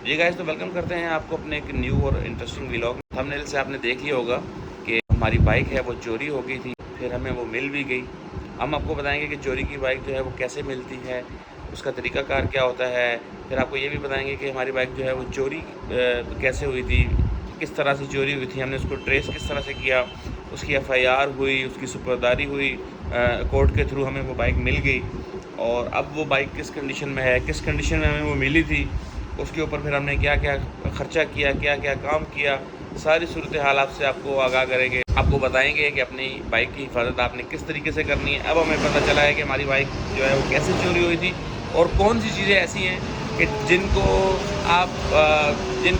जी guys, तो welcome करते हैं आपको अपने एक न्यू और इंटरेस्टिंग व्लॉग में। थंबनेल से आपने देख लिया होगा कि हमारी बाइक है वो चोरी हो गई थी, फिर हमें वो मिल भी गई। हम आपको बताएंगे कि चोरी की बाइक जो है वो कैसे मिलती है, उसका तरीक़ाकार क्या होता है। फिर आपको ये भी बताएंगे कि हमारी बाइक जो है वो चोरी कैसे हुई थी, किस तरह से चोरी हुई थी, हमने उसको ट्रेस किस तरह से किया, उसकी FIR हुई, उसकी सुपुर्दारी हुई, कोर्ट के थ्रू हमें वो बाइक मिल गई। और अब वो बाइक किस कंडीशन में है, किस कंडीशन में हमें वो मिली थी, उसके ऊपर फिर हमने क्या क्या ख़र्चा किया, क्या क्या काम किया, सारी सूरत हाल आपसे आपको आगाह करेंगे। आपको बताएंगे कि अपनी बाइक की हिफाजत आपने किस तरीके से करनी है। अब हमें पता चला है कि हमारी बाइक जो है वो कैसे चोरी हुई थी और कौन सी चीज़ें ऐसी हैं कि जिन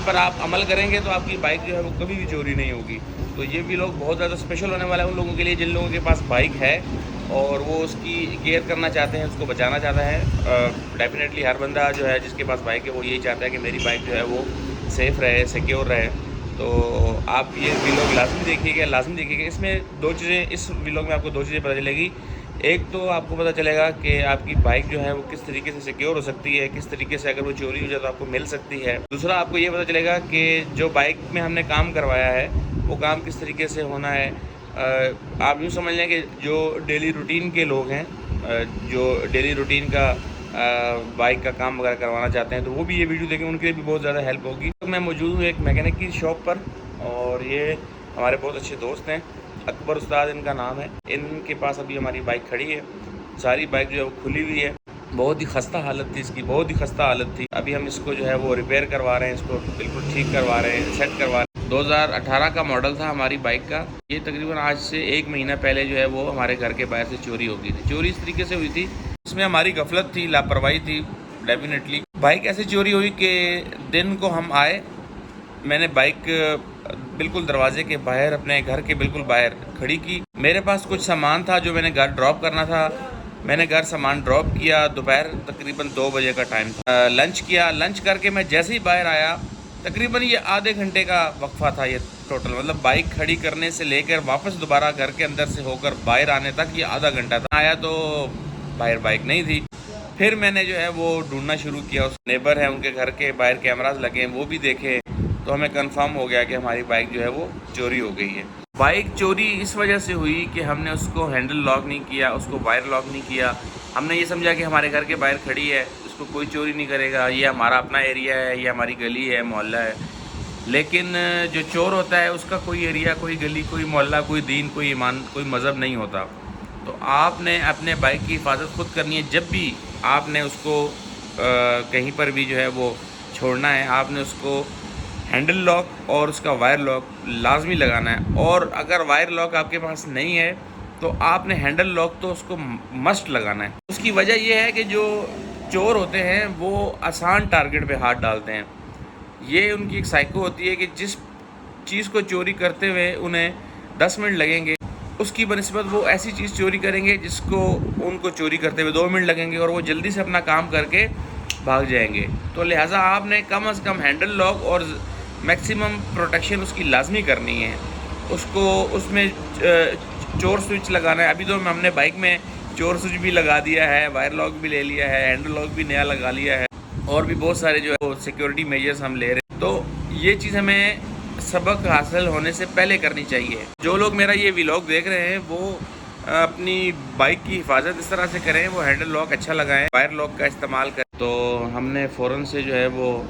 पर आप अमल करेंगे तो आपकी बाइक जो है वो कभी भी चोरी नहीं होगी। तो ये भी लोग बहुत ज़्यादा स्पेशल होने वाला है उन लोगों के लिए जिन लोगों के पास बाइक है और वो उसकी केयर करना चाहते हैं, उसको बचाना चाहता है। डेफिनेटली हर बंदा जो है जिसके पास बाइक है वो यही चाहता है कि मेरी बाइक जो है वो सेफ़ रहे, सिक्योर रहे। तो आप ये व्लॉग लाज़मी देखिएगा। इसमें 2 चीज़ें, इस व्लॉग में आपको 2 चीज़ें पता चलेगी। एक तो आपको पता चलेगा कि आपकी बाइक जो है वो किस तरीके से सिक्योर हो सकती है, किस तरीके से अगर वो चोरी हो जाए तो आपको मिल सकती है। दूसरा आपको ये पता चलेगा कि जो बाइक में हमने काम करवाया है वो काम किस तरीके से होना है। आप यूँ समझ लें कि जो डेली रूटीन के लोग हैं, जो डेली रूटीन का बाइक का काम वगैरह करवाना चाहते हैं तो वो भी ये वीडियो देखें, उनके लिए भी बहुत ज़्यादा हेल्प होगी। तो मैं मौजूद हूँ एक मैकेनिक की शॉप पर और ये हमारे बहुत अच्छे दोस्त हैं, अकबर उस्ताद इनका नाम है। इनके पास अभी हमारी बाइक खड़ी है, सारी बाइक जो है वो खुली हुई है। बहुत ही खस्ता हालत थी इसकी, बहुत ही खस्ता हालत थी। अभी हम इसको जो है वो रिपेयर करवा रहे हैं, इसको बिल्कुल ठीक करवा रहे हैं, सेट करवा रहे हैं। 2018 का मॉडल था हमारी बाइक का। ये तकरीबन आज से 1 महीना पहले जो है वो हमारे घर के बाहर से चोरी हो गई थी। चोरी इस तरीके से हुई थी, इसमें हमारी गफलत थी, लापरवाही थी। डेफिनेटली बाइक ऐसे चोरी हुई कि दिन को हम आए, मैंने बाइक बिल्कुल दरवाजे के बाहर, अपने घर के बिल्कुल बाहर खड़ी की। मेरे पास कुछ सामान था जो मैंने घर ड्रॉप करना था। मैंने घर सामान ड्रॉप किया, दोपहर तकरीबन 2 बजे का टाइम था। लंच किया, लंच करके मैं जैसे ही बाहर आया, तकरीबन ये आधे घंटे का वक्फा था ये टोटल। मतलब बाइक खड़ी करने से लेकर वापस दोबारा घर के अंदर से होकर बाहर आने तक ये आधा घंटा था। आया तो बाहर बाइक नहीं थी। फिर मैंने जो है वो ढूंढना शुरू किया। उस नेबर है, उनके घर के बाहर कैमरास लगे हैं, वो भी देखे तो हमें कंफर्म हो गया कि हमारी बाइक जो है वो चोरी हो गई है। बाइक चोरी इस वजह से हुई कि हमने उसको हैंडल लॉक नहीं किया, उसको वायर लॉक नहीं किया। हमने ये समझा कि हमारे घर के बाहर खड़ी है, उसको कोई चोरी नहीं करेगा, ये हमारा अपना एरिया है, ये हमारी गली है, मोहल्ला है। लेकिन जो चोर होता है उसका कोई एरिया, कोई गली, कोई मोहल्ला, कोई दीन, कोई ईमान, कोई मज़हब नहीं होता। तो आपने अपने बाइक की हिफाजत खुद करनी है। जब भी आपने उसको कहीं पर भी जो है वो छोड़ना है, आपने उसको हैंडल लॉक और उसका वायर लॉक लाजमी लगाना है। और अगर वायर लॉक आपके पास नहीं है तो आपने हैंडल लॉक तो उसको मस्ट लगाना है। उसकी वजह यह है कि जो चोर होते हैं वो आसान टारगेट पे हाथ डालते हैं। ये उनकी एक साइको होती है कि जिस चीज़ को चोरी करते हुए उन्हें 10 मिनट लगेंगे, उसकी बनिस्बत वो ऐसी चीज़ चोरी करेंगे जिसको उनको चोरी करते हुए 2 मिनट लगेंगे और वो जल्दी से अपना काम करके भाग जाएंगे। तो लिहाजा आपने कम से कम हैंडल लॉक और मैक्सिमम प्रोटेक्शन उसकी लाजमी करनी है। उसको उसमें चोर स्विच लगाना है। अभी तो हमने बाइक में चोर स्विच भी लगा दिया है, वायर लॉक भी ले लिया है, हैंडल लॉक भी नया लगा लिया है और भी बहुत सारे जो है वो सिक्योरिटी मेजर्स हम ले रहे हैं। तो ये चीज़ हमें सबक हासिल होने से पहले करनी चाहिए। जो लोग मेरा ये व्लॉग देख रहे हैं वो अपनी बाइक की हिफाजत इस तरह से करें, वो हैंडल लॉक अच्छा लगाएं, वायर लॉक का इस्तेमाल करें। तो हमने फ़ौरन से जो है वो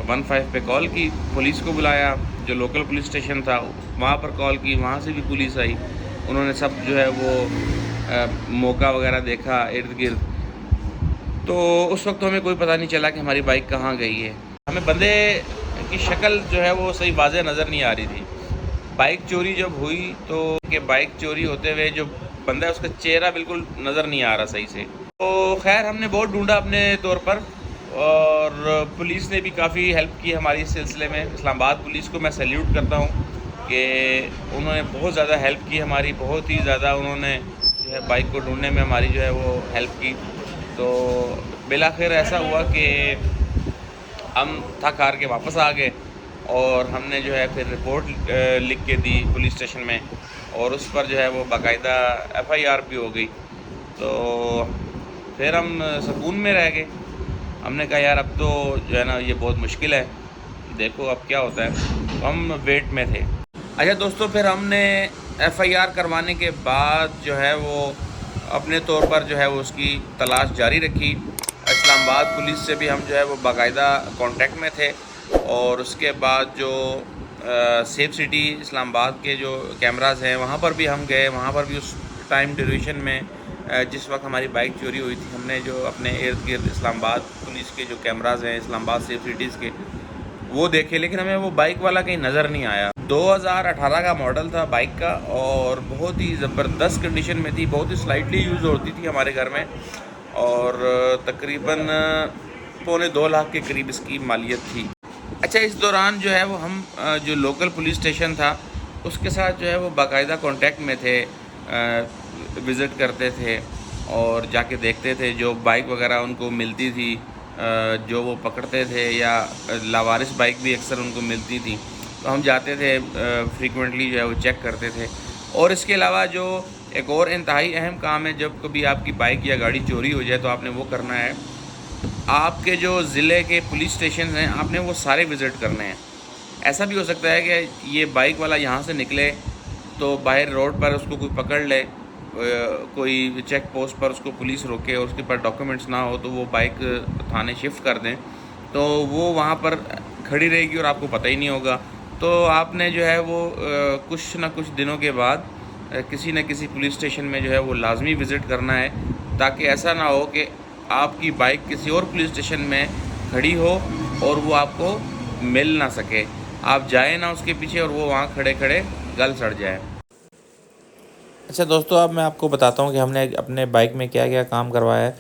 15 पे कॉल की, पुलिस को बुलाया, जो लोकल पुलिस स्टेशन था वहाँ पर कॉल की, वहाँ से भी पुलिस आई। उन्होंने सब जो है वो मौका वगैरह देखा इर्द गिर्द। तो उस वक्त तो हमें कोई पता नहीं चला कि हमारी बाइक कहाँ गई है। हमें बंदे की शक्ल जो है वो सही वाज़ेह नज़र नहीं आ रही थी। बाइक चोरी जब हुई तो कि बाइक चोरी होते हुए जो बंदा है उसका चेहरा बिल्कुल नज़र नहीं आ रहा सही से। तो खैर हमने बहुत ढूंढा अपने तौर पर और पुलिस ने भी काफ़ी हेल्प की हमारी इस सिलसिले में। इस्लामाबाद पुलिस को मैं सैल्यूट करता हूँ कि उन्होंने बहुत ज़्यादा हेल्प की हमारी, बहुत ही ज़्यादा उन्होंने जो है बाइक को ढूंढने में हमारी जो है वो हेल्प की। तो बिलाखिर ऐसा हुआ कि हम थक हार के वापस आ गए और हमने जो है फिर रिपोर्ट लिख के दी पुलिस स्टेशन में और उस पर जो है वो बाकायदा FIR भी हो गई। तो फिर हम सुकून में रह गए। हमने कहा यार अब तो जो है ना ये बहुत मुश्किल है, देखो अब क्या होता है। तो हम वेट में थे। अच्छा दोस्तों, फिर हमने एफआईआर करवाने के बाद जो है वो अपने तौर पर जो है वो उसकी तलाश जारी रखी। इस्लामाबाद पुलिस से भी हम जो है वो बाकायदा कांटेक्ट में थे, और उसके बाद जो सेफ सिटी इस्लामाबाद के जो कैमराज़ हैं वहाँ पर भी हम गए। वहाँ पर भी उस टाइम ड्यूरेशन में जिस वक्त हमारी बाइक चोरी हुई थी, हमने जो अपने इर्द गिर्द इस्लामाबाद पुलिस के जो कैमराज़ हैं इस्लामाबाद सेफ सिटीज़ के, वो देखे, लेकिन हमें वो बाइक वाला कहीं नज़र नहीं आया। 2018 का मॉडल था बाइक का, और बहुत ही ज़बरदस्त कंडीशन में थी, बहुत ही स्लाइटली यूज़ होती थी हमारे घर में, और तकरीबन 1.25 लाख के करीब इसकी मालियत थी। अच्छा, इस दौरान जो है वो हम जो लोकल पुलिस स्टेशन था उसके साथ जो है वो बाकायदा कांटेक्ट में थे, विज़िट करते थे और जाके देखते थे। जो बाइक वगैरह उनको मिलती थी, जो वो पकड़ते थे, या लावारिस बाइक भी अक्सर उनको मिलती थी, तो हम जाते थे, फ्रीक्वेंटली जो है वो चेक करते थे। और इसके अलावा जो एक और इंतहाई अहम काम है, जब कभी आपकी बाइक या गाड़ी चोरी हो जाए तो आपने वो करना है, आपके जो ज़िले के पुलिस स्टेशन हैं आपने वो सारे विज़िट करने हैं। ऐसा भी हो सकता है कि ये बाइक वाला यहाँ से निकले तो बाहर रोड पर उसको कोई पकड़ ले, कोई चेक पोस्ट पर उसको पुलिस रोके और उसके पास डॉक्यूमेंट्स ना हो, तो वो बाइक थाने शिफ्ट कर दें, तो वो वहाँ पर खड़ी रहेगी और आपको पता ही नहीं होगा। तो आपने जो है वो कुछ ना कुछ दिनों के बाद किसी न किसी पुलिस स्टेशन में जो है वो लाजमी विज़िट करना है, ताकि ऐसा ना हो कि आपकी बाइक किसी और पुलिस स्टेशन में खड़ी हो और वो आपको मिल ना सके, आप जाए ना उसके पीछे और वो वहाँ खड़े खड़े गल सड़ जाए। अच्छा दोस्तों, अब मैं आपको बताता हूँ कि हमने अपने बाइक में क्या क्या काम करवाया है।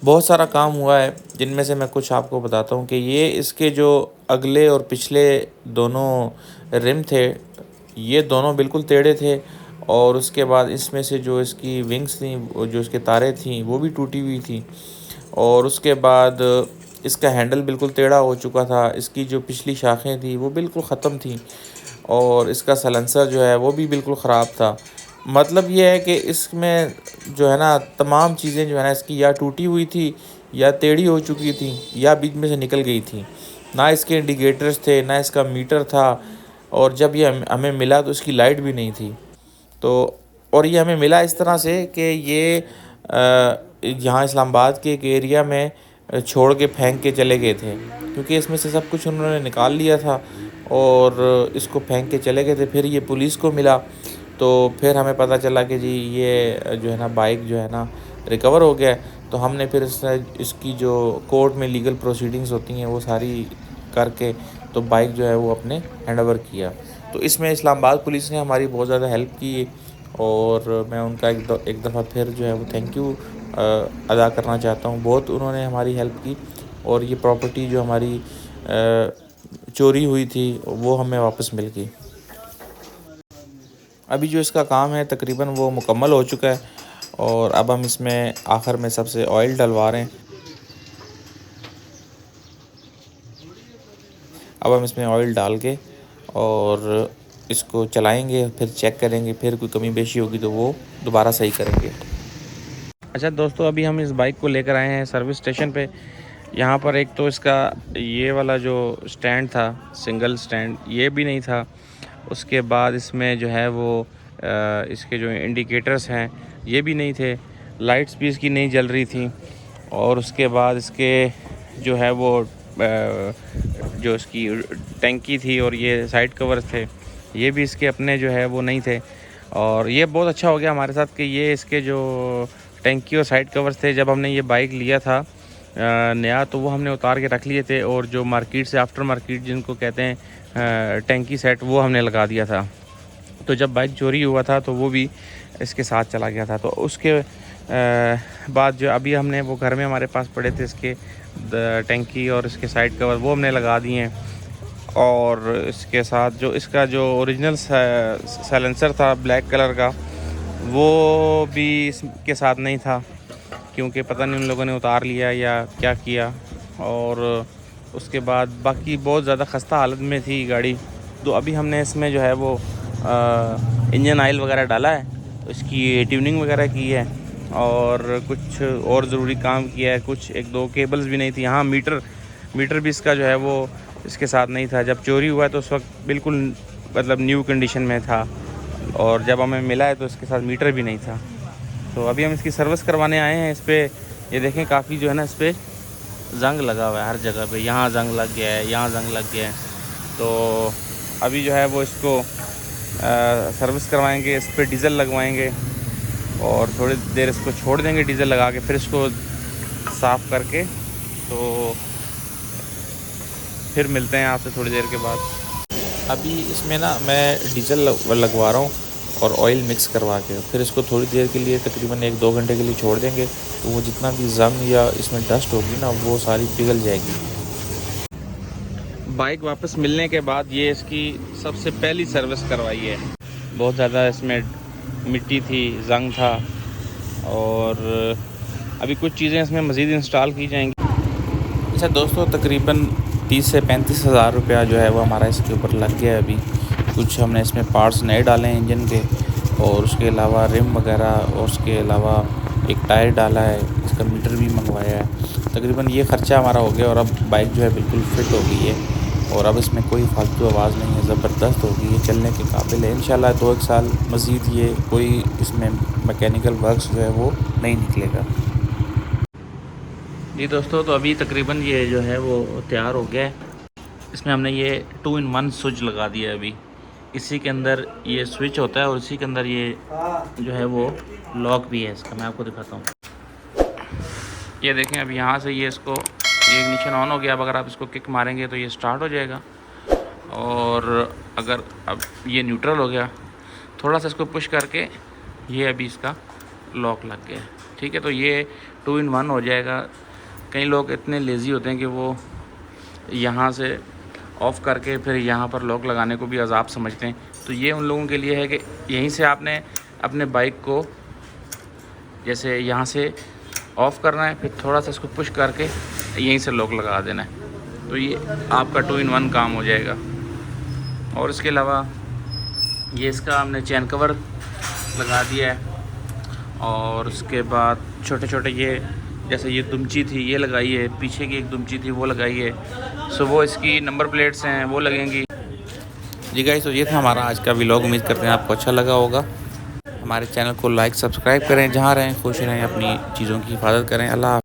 बहुत सारा काम हुआ है, जिनमें से मैं कुछ आपको बताता हूँ कि ये इसके जो अगले और पिछले दोनों रिम थे, ये दोनों बिल्कुल टेढ़े थे, और उसके बाद इसमें से जो इसकी विंग्स थी, जो इसके तारें थी, वो भी टूटी हुई थी, और उसके बाद इसका हैंडल बिल्कुल टेढ़ा हो चुका था। इसकी जो पिछली शाखें थी वो बिल्कुल ख़त्म थी, और इसका सलेंसर जो है वो भी बिल्कुल ख़राब था। मतलब ये है कि इसमें जो है ना तमाम चीज़ें जो है ना इसकी या टूटी हुई थी, या टेढ़ी हो चुकी थी, या बीच में से निकल गई थी। ना इसके इंडिकेटर्स थे, ना इसका मीटर था, और जब ये हमें मिला तो इसकी लाइट भी नहीं थी। तो और ये हमें मिला इस तरह से कि ये यहाँ इस्लामाबाद के एक एरिया में छोड़ के फेंक के चले गए थे, क्योंकि इसमें से सब कुछ उन्होंने निकाल लिया था और इसको फेंक के चले गए थे। फिर ये पुलिस को मिला, तो फिर हमें पता चला कि जी ये जो है ना बाइक जो है ना रिकवर हो गया है। तो हमने फिर इसकी जो कोर्ट में लीगल प्रोसीडिंग्स होती हैं वो सारी करके तो बाइक जो है वो अपने हैंड ओवर किया। तो इसमें इस्लामाबाद पुलिस ने हमारी बहुत ज़्यादा हेल्प की, और मैं उनका एक दफ़ा फिर जो है वो थैंक यू अदा करना चाहता हूँ। बहुत उन्होंने हमारी हेल्प की, और ये प्रॉपर्टी जो हमारी चोरी हुई थी वो हमें वापस मिल गई। अभी जो इसका काम है तकरीबन वो मुकम्मल हो चुका है, और अब हम इसमें आखिर में सबसे ऑयल डलवा रहे हैं। अब हम इसमें ऑयल डाल के और इसको चलाएंगे, फिर चेक करेंगे, फिर कोई कमी बेशी होगी तो वो दोबारा सही करेंगे। अच्छा दोस्तों, अभी हम इस बाइक को लेकर आए हैं सर्विस स्टेशन पे। यहाँ पर एक तो इसका ये वाला जो स्टैंड था, सिंगल स्टैंड, ये भी नहीं था। उसके बाद इसमें जो है वो इसके जो इंडिकेटर्स हैं ये भी नहीं थे, लाइट्स भी इसकी नहीं जल रही थी, और उसके बाद इसके जो है वो जो इसकी टंकी थी और ये साइड कवर्स थे, ये भी इसके अपने जो है वो नहीं थे। और ये बहुत अच्छा हो गया हमारे साथ कि ये इसके जो टंकी और साइड कवर्स थे, जब हमने ये बाइक लिया था नया, तो वो हमने उतार के रख लिए थे, और जो मार्केट से आफ्टर मार्केट जिनको कहते हैं टंकी सेट, वो हमने लगा दिया था। तो जब बाइक चोरी हुआ था तो वो भी इसके साथ चला गया था। तो उसके बाद जो अभी हमने वो घर में हमारे पास पड़े थे इसके टंकी और इसके साइड कवर, वो हमने लगा दिए हैं। और इसके साथ जो इसका जो ओरिजिनल साइलेंसर था ब्लैक कलर का, वो भी इसके साथ नहीं था, क्योंकि पता नहीं उन लोगों ने उतार लिया या क्या किया। और उसके बाद बाकी बहुत ज़्यादा ख़स्ता हालत में थी गाड़ी। तो अभी हमने इसमें जो है वो इंजन ऑयल वगैरह डाला है, तो इसकी ट्यूनिंग वगैरह की है, और कुछ और ज़रूरी काम किया है। कुछ एक दो केबल्स भी नहीं थी। हाँ, मीटर भी इसका जो है वो इसके साथ नहीं था। जब चोरी हुआ तो उस वक्त बिल्कुल मतलब न्यू कंडीशन में था, और जब हमें मिला है तो इसके साथ मीटर भी नहीं था। तो अभी हम इसकी सर्विस करवाने आए हैं। इस पर ये देखें काफ़ी जो है ना, इस पर जंग लगा हुआ है हर जगह पे। यहाँ जंग लग गया है, यहाँ जंग लग गया है। तो अभी जो है वो इसको सर्विस करवाएंगे, इस पर डीज़ल लगवाएंगे और थोड़ी देर इसको छोड़ देंगे डीज़ल लगा के, फिर इसको साफ़ करके तो फिर मिलते हैं आपसे थोड़ी देर के बाद। अभी इसमें ना मैं डीजल लगवा रहा हूँ और ऑयल मिक्स करवा के, फिर इसको थोड़ी देर के लिए तकरीबन 1-2 घंटे के लिए छोड़ देंगे, तो वो जितना भी जंग या इसमें डस्ट होगी ना वो सारी पिघल जाएगी। बाइक वापस मिलने के बाद ये इसकी सबसे पहली सर्विस करवाई है। बहुत ज़्यादा इसमें मिट्टी थी, जंग था, और अभी कुछ चीज़ें इसमें मज़ीद इंस्टॉल की जाएंगी। अच्छा दोस्तों, तकरीबन 30 से 35 हज़ार रुपया जो है वो हमारा इसके ऊपर लग गया है। अभी कुछ हमने इसमें पार्ट्स नए डाले हैं इंजन के, और उसके अलावा रिम वगैरह, और उसके अलावा एक टायर डाला है, इसका मीटर भी मंगवाया है। तकरीबन ये ख़र्चा हमारा हो गया, और अब बाइक जो है बिल्कुल फिट हो गई है, और अब इसमें कोई फालतू आवाज़ नहीं है, ज़बरदस्त हो गई है, चलने के काबिल है। इंशाल्लाह 2-1 साल मज़ीद ये कोई इसमें मैकेनिकल वर्क्स जो है वो नहीं निकलेगा। जी दोस्तों, तो अभी तकरीबन ये जो है वो तैयार हो गया है। इसमें हमने ये 2-in-1 स्विच लगा दिया है। अभी इसी के अंदर ये स्विच होता है, और इसी के अंदर ये जो है वो लॉक भी है इसका। मैं आपको दिखाता हूँ। ये देखें, अब यहाँ से ये इसको ये इग्निशन ऑन हो गया। अब अगर आप इसको किक मारेंगे तो ये स्टार्ट हो जाएगा, और अगर अब ये न्यूट्रल हो गया, थोड़ा सा इसको पुश करके ये अभी इसका लॉक लग गया। ठीक है, तो ये 2-in-1 हो जाएगा। कई लोग इतने लेज़ी होते हैं कि वो यहाँ से ऑफ़ करके फिर यहाँ पर लॉक लगाने को भी अज़ाब समझते हैं। तो ये उन लोगों के लिए है कि यहीं से आपने अपने बाइक को जैसे यहाँ से ऑफ़ करना है, फिर थोड़ा सा इसको पुश करके यहीं से लॉक लगा देना है। तो ये आपका 2-in-1 काम हो जाएगा। और इसके अलावा ये इसका हमने चैन कवर लगा दिया है, और उसके बाद छोटे छोटे ये जैसे ये दुमची थी ये लगाई है, पीछे की एक दुमची थी वो लगाई है। सो वो इसकी नंबर प्लेट्स हैं वो लगेंगी। जी गाइस, तो ये था हमारा आज का व्लॉग। उम्मीद करते हैं आपको अच्छा लगा होगा। हमारे चैनल को लाइक सब्सक्राइब करें, जहाँ रहें खुश रहें, अपनी चीज़ों की हिफाजत करें। अल्लाह।